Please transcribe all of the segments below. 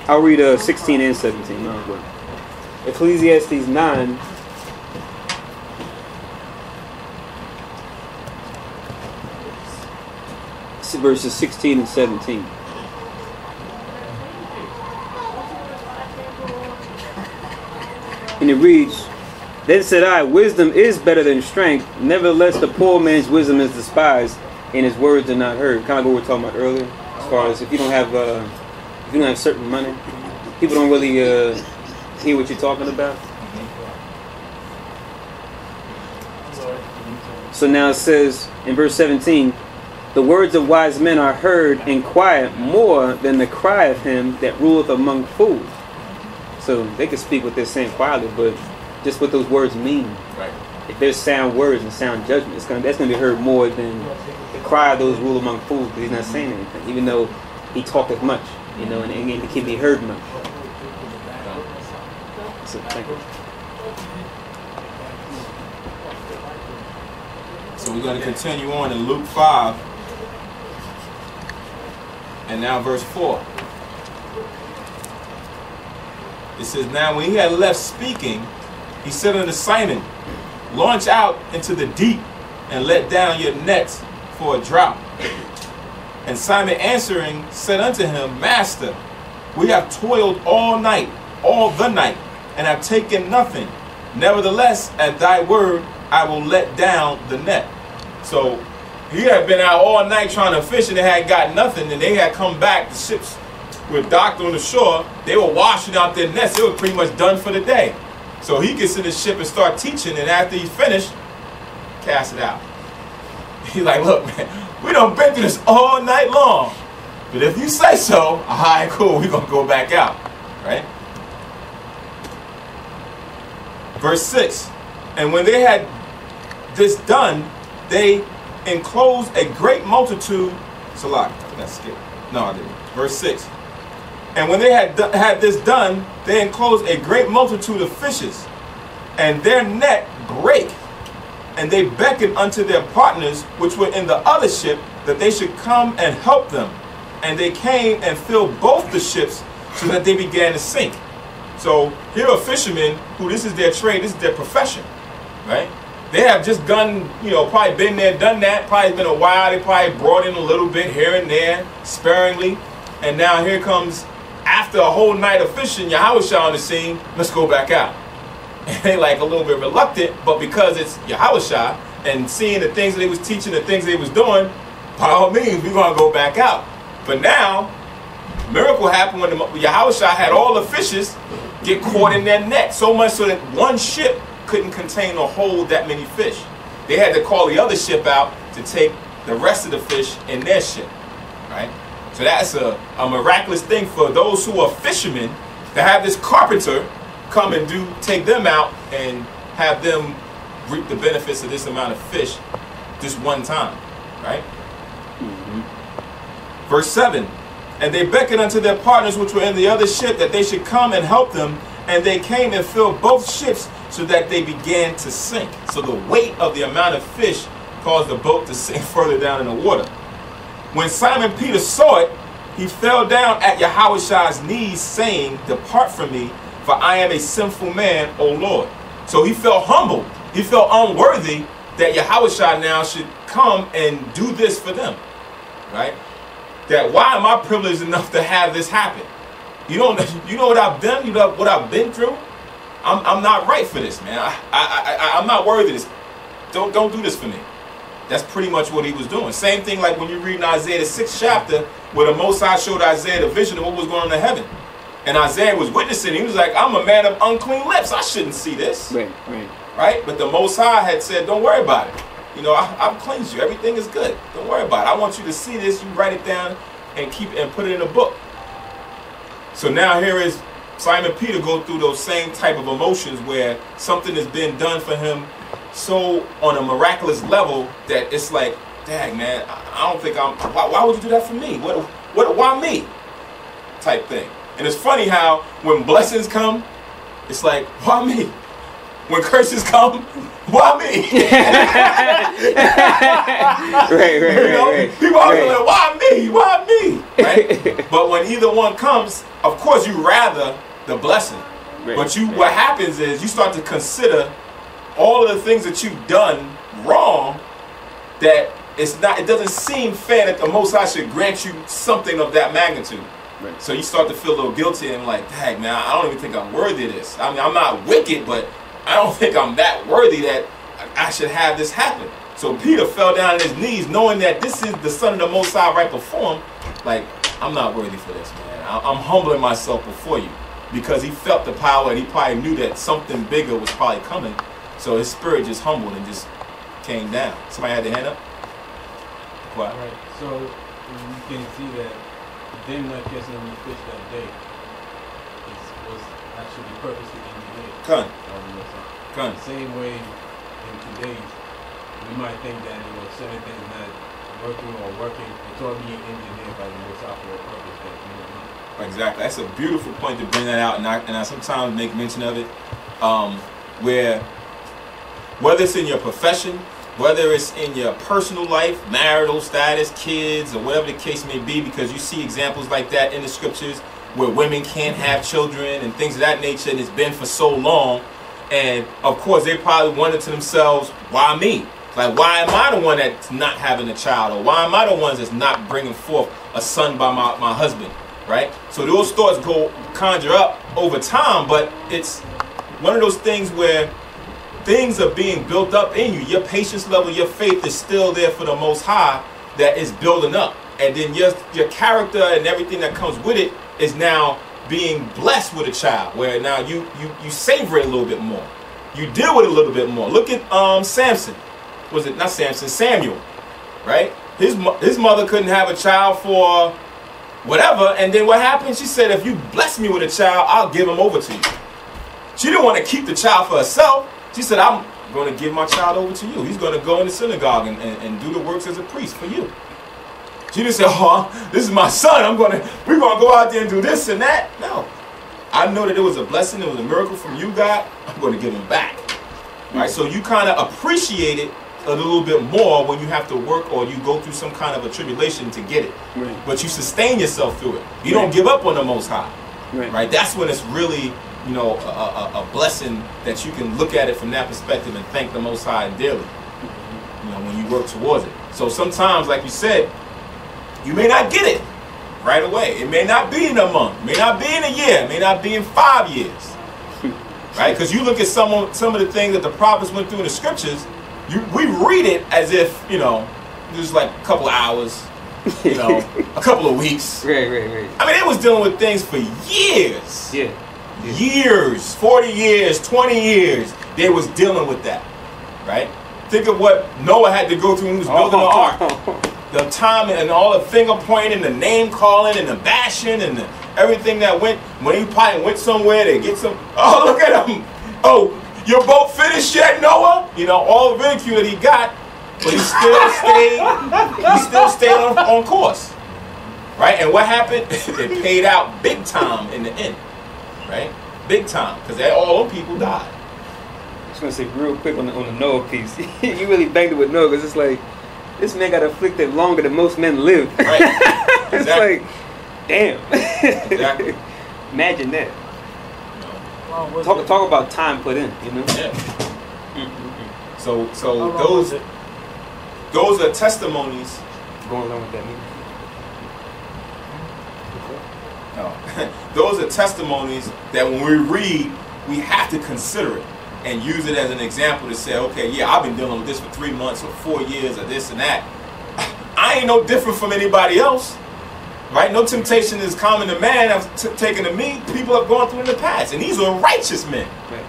I'll read 16 and 17. No, but Ecclesiastes 9. Verses 16 and 17. And it reads, Then said I, wisdom is better than strength. Nevertheless, the poor man's wisdom is despised, and his words are not heard. Kind of what we were talking about earlier, as far as if you don't have certain money, people don't really hear what you're talking about. So now it says in verse 17, the words of wise men are heard and quiet more than the cry of him that ruleth among fools. So they can speak what they're saying quietly, but just what those words mean. Right. If there's sound words and sound judgment, that's going to be heard more than the cry of those rule among fools, because he's not saying anything, even though he talketh much, and it can be heard much. So, thank you. So we're going to continue on in Luke 5. And now verse 4. It says, Now when he had left speaking, he said unto Simon, Launch out into the deep, and let down your nets for a draught. And Simon answering said unto him, Master, we have toiled all the night, and have taken nothing. Nevertheless, at thy word, I will let down the net. So he had been out all night trying to fish, and they had got nothing, and they had come back. The ships were docked on the shore. They were washing out their nets. They were pretty much done for the day. So he gets in the ship and start teaching, and after he's finished, cast it out. He's like, look, man, we done been through this all night long. But if you say so, all right, cool, we're going to go back out. Right? Verse 6. And when they had this done, they enclosed a great multitude. Salak, that's skip. No, I didn't. Verse 6. And when they had this done, they enclosed a great multitude of fishes, and their net brake. And they beckoned unto their partners, which were in the other ship, that they should come and help them. And they came and filled both the ships, so that they began to sink. So here are fishermen who this is their trade, this is their profession, right? They have just done, probably been there, done that. Probably been a while. They probably brought in a little bit here and there, sparingly. And now here comes, after a whole night of fishing, Yahushua on the scene, let's go back out. And they like a little bit reluctant, but because it's Yahushua and seeing the things that he was teaching, the things that he was doing, by all means, we're going to go back out. But now, miracle happened when Yahushua had all the fishes get caught in their net, so much so that one ship couldn't contain or hold that many fish. They had to call the other ship out to take the rest of the fish in their ship, right? So that's a miraculous thing for those who are fishermen, to have this carpenter come and take them out and have them reap the benefits of this amount of fish just one time, right? Mm-hmm. Verse 7. And they beckoned unto their partners which were in the other ship, that they should come and help them. And they came and filled both ships, so that they began to sink. So the weight of the amount of fish caused the boat to sink further down in the water. When Simon Peter saw it, he fell down at Yahushua's knees, saying, Depart from me, for I am a sinful man, O Lord. So he felt humbled. He felt unworthy that Yahushua now should come and do this for them, right? That why am I privileged enough to have this happen? You know what I've done? You know what I've been through? I'm not right for this, man. I'm not worthy of this. Don't do this for me. That's pretty much what he was doing. Same thing like when you read in Isaiah the 6th chapter, where the Most High showed Isaiah the vision of what was going on in heaven. And Isaiah was witnessing. He was like, I'm a man of unclean lips. I shouldn't see this. Right? But the Most High had said, don't worry about it. I've cleansed you. Everything is good. Don't worry about it. I want you to see this. You write it down and keep it and put it in a book. So now here is Simon Peter go through those same type of emotions where something has been done for him so on a miraculous level that it's like, dang, man, I don't think why would you do that for me? Why me? Type thing. And it's funny how when blessings come, it's like, why me? when curses come, why me? right. People are like, why me? Why me? Right? But when either one comes, of course you rather the blessing. Right. But what happens is you start to consider all of the things that you've done wrong, that it doesn't seem fair that the Most High should grant you something of that magnitude. Right. So you start to feel a little guilty and like, dang man, I don't even think I'm worthy of this. I mean, I'm not wicked, but I don't think I'm that worthy that I should have this happen. So Peter fell down on his knees knowing that this is the Son of the Most High right before him. Like, I'm not worthy for this, man. I'm humbling myself before you. Because he felt the power and he probably knew that something bigger was probably coming. So his spirit just humbled and just came down. Somebody had their hand up? What? Right. So you can see that them not catching any fish that day was actually purposely engineered. Come. The same way in today's, we might think that certain things not working, it's all being engineered by the Most High for a purpose that you don't know. Exactly. That's a beautiful point to bring that out, and I sometimes make mention of it, where whether it's in your profession, whether it's in your personal life, marital status, kids, or whatever the case may be, because you see examples like that in the scriptures where women can't have children and things of that nature, and it's been for so long. And of course, they probably wonder to themselves, why me? Like, why am I the one that's not having a child? Or why am I the one that's not bringing forth a son by my husband? Right? So those thoughts conjure up over time, but it's one of those things where things are being built up in you. Your patience level, your faith is still there for the Most High that is building up. And then your character and everything that comes with it is now being blessed with a child, where now you savor it a little bit more. You deal with it a little bit more. Look at Samson. Was it not Samson? Samuel. Right? His mother couldn't have a child for whatever, and then what happened? She said, if you bless me with a child, I'll give him over to you. She didn't want to keep the child for herself. She said, I'm going to give my child over to you. He's going to go in the synagogue and do the works as a priest for you. She didn't say, oh, this is my son. We're going to go out there and do this and that. No. I know that it was a blessing. It was a miracle from you, God. I'm going to give him back. Right? So you kind of appreciate it a little bit more when you have to work or you go through some kind of a tribulation to get it. Right. But you sustain yourself through it. You don't give up on the Most High. Right? That's when it's really, a blessing that you can look at it from that perspective and thank the Most High daily. When you work towards it. So sometimes, like you said, you may not get it right away. It may not be in a month. It may not be in a year. It may not be in 5 years. Right? Because you look at some of the things that the prophets went through in the scriptures, we read it as if, just like a couple of hours, a couple of weeks. Right. I mean, they was dealing with things for years. Yeah. Years, 40 years, 20 years, they was dealing with that. Right? Think of what Noah had to go through when he was building the ark. The time and all the finger pointing and the name calling and the bashing and everything that went. When he probably went somewhere to get some, oh, look at him. Oh, your boat finished yet, Noah? All the ridicule that he got, but he still stayed on course. Right? And what happened? It paid out big time in the end. Right? Big time. Because all them people died. I was going to say real quick on the Noah piece. You really banged it with Noah because it's like, this man got afflicted longer than most men live. Right. It's Exactly. like, damn. Exactly. Imagine that. Well, Talk about time put in, Yeah. So those are testimonies. Going along with that, No. Those are testimonies that when we read, we have to consider it and use it as an example to say, okay, yeah, I've been dealing with this for 3 months or 4 years or this and that. I ain't no different from anybody else. Right? No temptation is common to man. I've taken to me. People have gone through in the past, and these are righteous men. Right.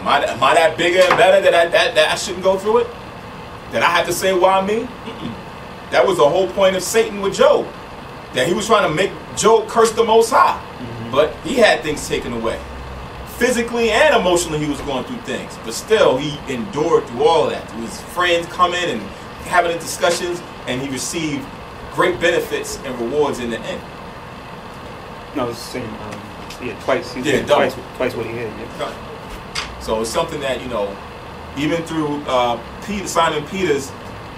Am I that bigger and better that I shouldn't go through it? That I have to say why me? That was the whole point of Satan with Job. That he was trying to make Job curse the Most High, but he had things taken away. Physically and emotionally, he was going through things, but still he endured through all of that. Through his friends coming and having the discussions, and he received great benefits and rewards in the end. No, I was saying, twice. He Yeah, twice what he had. Yeah. So it's something that, you know, even through Simon Peter's,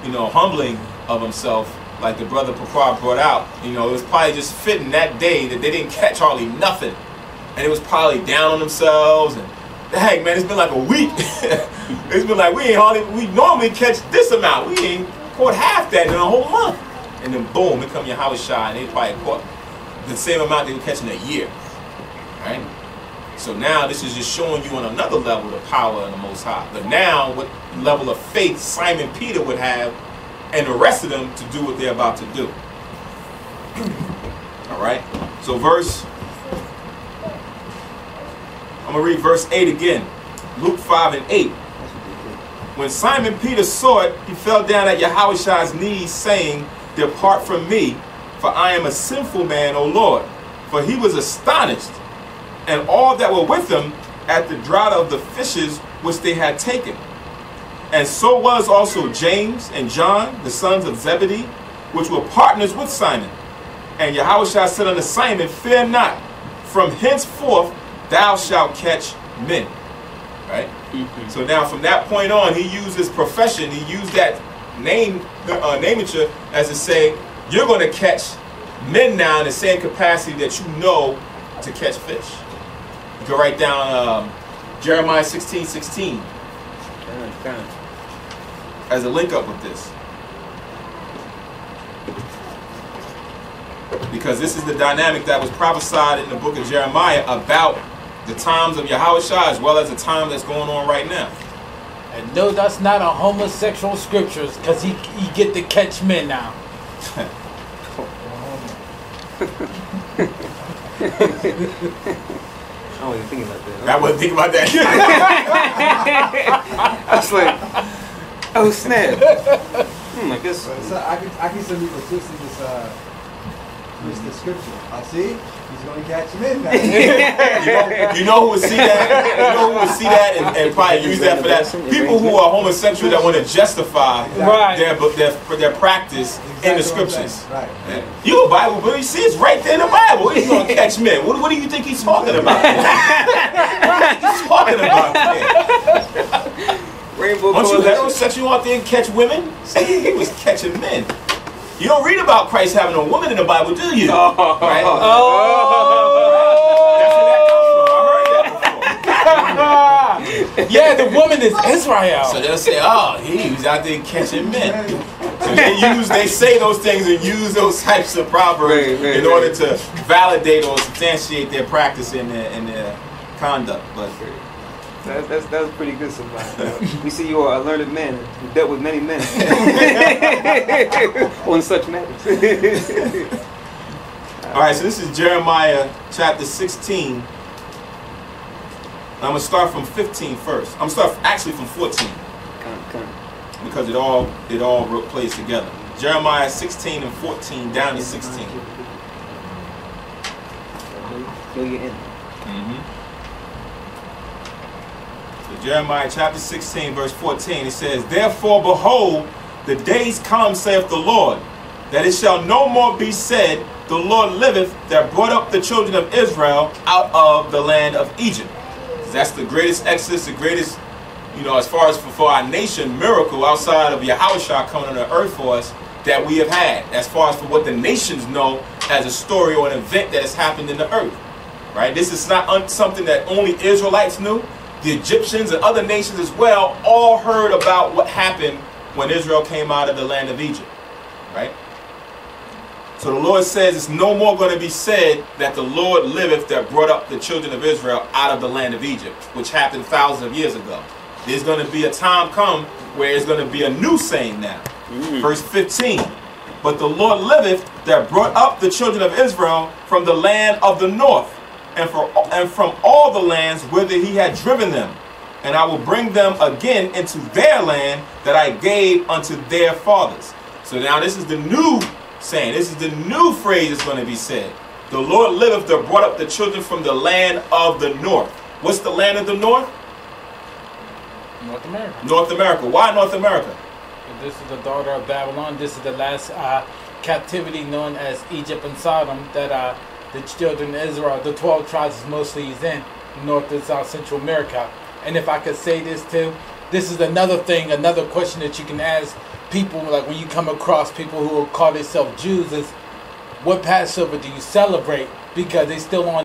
you know, humbling of himself, like the brother Papa brought out, you know, it was probably just fitting that day that they didn't catch hardly nothing. And it was probably down on themselves. And dang, man, it's been like a week. It's been like, we normally catch this amount. We ain't caught half that in a whole month. And then boom, it come Yasharahla, and they probably caught the same amount they were catching a year. Right? So now this is just showing you on another level the power of the Most High. But now what level of faith Simon Peter would have and the rest of them to do what they're about to do. Alright? So I'm going to read verse 8 again. Luk 4-5 and 8. When Simon Peter saw it, he fell down at Yahushua's knees, saying, Depart from me, for I am a sinful man, O Lord. For he was astonished, and all that were with him, at the draught of the fishes which they had taken. And so was also James and John, the sons of Zebedee, which were partners with Simon. And Yahushua said unto Simon, Fear not, from henceforth thou shalt catch men. Right? So now from that point on, he used his profession, he used that namature as to say, you're going to catch men now in the same capacity that you know to catch fish. You can write down Jeremiah 16:16 as a link up with this. Because this is the dynamic that was prophesied in the book of Jeremiah about the times of Yahushua as well as the time that's going on right now. And no, that's not a homosexual scriptures, because he get to catch men now. I wasn't thinking about that. I wasn't thinking about that. I was like, oh snap. I guess. So I can see people twisting this the scripture. I see. He's going to catch him in now. You know who would see that? You know who would see that and probably use that for that? People who are homosexual that want to justify their practice in the scriptures. Right. You a Bible, but you see it's right there in the Bible. He's going to catch men. What do you think he's talking about? He's talking about Rainbow. Aren't you heterosexual out there and catch women? See, he was catching men. You don't read about Christ having a woman in the Bible, do you? Right? Right. That's where that comes from. I heard that before. Yeah, the woman is Israel. So they'll say, oh, he was out there catching men. So they say those things and use those types of proverbs in order to validate or substantiate their practice in their conduct. But That's pretty good, somebody. We see you are a learned man who dealt with many men on such matters. All right, so this is Jeremiah chapter 16. I'm going to start from 15 first. I'm going to start actually from 14. Because it all plays together. Jeremiah 16 and 14 down to 16. Jeremiah chapter 16 verse 14, it says, Therefore behold, the days come, saith the Lord, that it shall no more be said, The Lord liveth, that brought up the children of Israel out of the land of Egypt. That's the greatest exodus, the greatest, as far as for our nation, miracle outside of Yahushua coming on the earth for us that we have had, as far as for what the nations know as a story or an event that has happened in the earth. Right? This is not something that only Israelites knew. The Egyptians and other nations as well all heard about what happened when Israel came out of the land of Egypt. Right? So the Lord says it's no more going to be said that the Lord liveth that brought up the children of Israel out of the land of Egypt, which happened thousands of years ago. There's going to be a time come where it's going to be a new saying now. Verse 15. But the Lord liveth that brought up the children of Israel from the land of the north, and from all the lands whither he had driven them. And I will bring them again into their land that I gave unto their fathers. So now this is the new saying. This is the new phrase that's going to be said. The Lord liveth that brought up the children from the land of the north. What's the land of the north? North America. North America. Why North America? This is the daughter of Babylon. This is the last captivity known as Egypt and Sodom that the children of Israel, the 12 tribes mostly is in North and South Central America. And if I could say this too, this is another thing, another question that you can ask people, like when you come across people who call themselves Jews, is what Passover do you celebrate? Because they still on